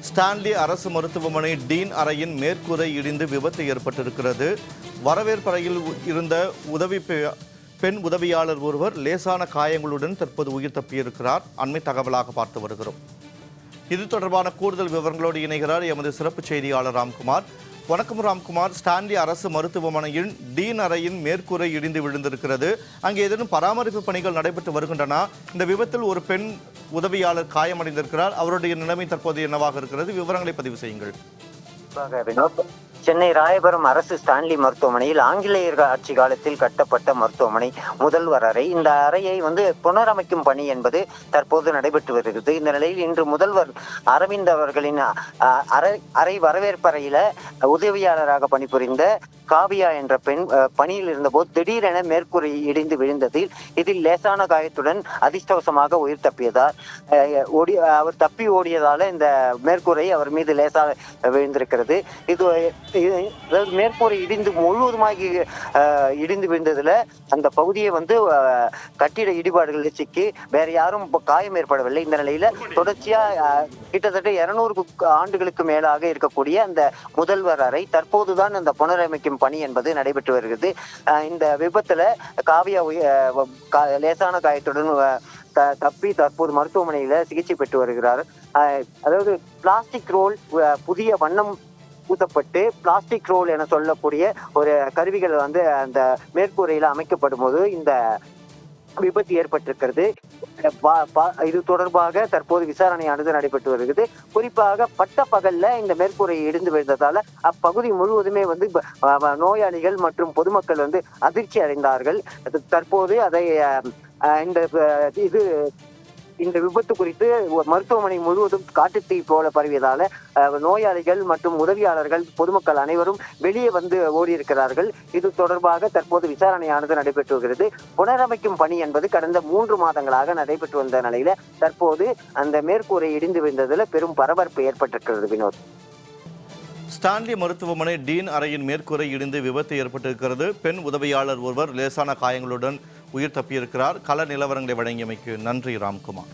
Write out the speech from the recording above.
Stanley அரசு மருத்துவமனை dean அறையின் மேற்கூரை இடிந்து விபத்து ஏற்பட்டிருக்கிறது. வரவேற்பறையில் இருந்த பெண் உதவியாளர் ஒருவர் லேசான காயங்களுடன் தற்போது உயிர் தப்பியிருக்கிறார். அண்மை தகவலாக பார்த்து வருகிறோம். இது தொடர்பான கூடுதல் விவரங்களோடு இணைகிறார் எமது சிறப்பு செய்தியாளர் ராம்குமார். வணக்கம் ராம்குமார். ஸ்டான்லி அரசு மருத்துவமனையில் டீன் அறையின் மேற்கூரை இடிந்து விழுந்திருக்கிறது. அங்கே ஏதேனும் பராமரிப்பு பணிகள் நடைபெற்று வருகின்றன? இந்த விபத்தில் ஒரு பெண் உதவியாளர் காயமடைந்திருக்கிறார். அவருடைய நிலைமை தற்போது என்னவாக இருக்கிறது? விவரங்களை பதிவு செய்யுங்கள். சென்னை ராயபுரம் அரசு ஸ்டான்லி மருத்துவமனையில் ஆங்கிலேயர் ஆட்சி காலத்தில் கட்டப்பட்ட மருத்துவமனை முதல்வர் அறை. இந்த அறையை புனரமைக்கும் பணி என்பது தற்போது நடைபெற்று வருகிறது. இந்த நிலையில் இன்று முதல்வர் அரவிந்த் அவர்களின் அறை வரவேற்பறையில உதவியாளராக பணிபுரிந்த காவியா என்ற பெண் பணியில் இருந்தபோது திடீரென மேற்கூரை இடிந்து விழுந்ததில் இதில் லேசான காயத்துடன் அதிர்ஷ்டவசமாக உயிர் தப்பியதார். அவர் தப்பி ஓடியதால இந்த மேற்கூரை அவர் மீது லேசாக விழுந்திருக்கிறது. இது மேற்கூரை இடிந்து முழுவதுமாக இடிந்து விழுந்ததுல அந்த பகுதியை கட்டிட இடிபாடுகளில் சிக்கி வேற யாரும் காயம் ஏற்படவில்லை. இந்த நிலையில தொடர்ச்சியா கிட்டத்தட்ட 200 ஆண்டுகளுக்கு மேலாக இருக்கக்கூடிய அந்த முதல்வர் அறை தற்போதுதான் அந்த புனரமைக்கும் பணி என்பது நடைபெற்று வருகிறது. இந்த விபத்துல காவியா லேசான காயத்துடன் தப்பி தற்போது மருத்துவமனையில சிகிச்சை பெற்று வருகிறார். அதாவது பிளாஸ்டிக் ரோல் புதிய வண்ணம் பூத்தப்பட்டு பிளாஸ்டிக் ரோல் என சொல்லக்கூடிய ஒரு கருவிகள் அந்த மேற்கூரையில அமைக்கப்படும் போது இந்த விபத்து ஏற்பட்டிருக்கிறது. இது தொடர்பாக தற்போது விசாரணையானது நடைபெற்று வருகிறது. குறிப்பாக பட்ட பகல்ல இந்த மேற்கூரை இடிந்து விழுந்ததால அப்பகுதி முழுவதுமே நோயாளிகள் மற்றும் பொதுமக்கள் அதிர்ச்சி அடைந்தார்கள். தற்போது அதை இந்த விபத்து குறித்து மருத்துவமனை முழுவதும் காட்டுத்தீ போல பரவியதால நோயாளிகள் மற்றும் உதவியாளர்கள் பொதுமக்கள் அனைவரும் வெளியே ஓடியிருக்கிறார்கள். இது தொடர்பாக தற்போது விசாரணையானது நடைபெற்று வருகிறது. புனரமைக்கும் பணி என்பது கடந்த 3 மாதங்களாக நடைபெற்று வந்த நிலையில தற்போது அந்த மேற்கூரை இடிந்து விழுந்ததுல பெரும் பரபரப்பு ஏற்பட்டிருக்கிறது. வினோத், ஸ்டான்லி மருத்துவமனை டீன் அறையின் மேற்கூரை இடிந்து விபத்து ஏற்பட்டிருக்கிறது. பெண் உதவியாளர் ஒருவர் லேசான காயங்களுடன் உயிர் தப்பியிருக்கிறார். கள நிலவரங்களை வழங்கியமைக்கு நன்றி ராம்குமார்.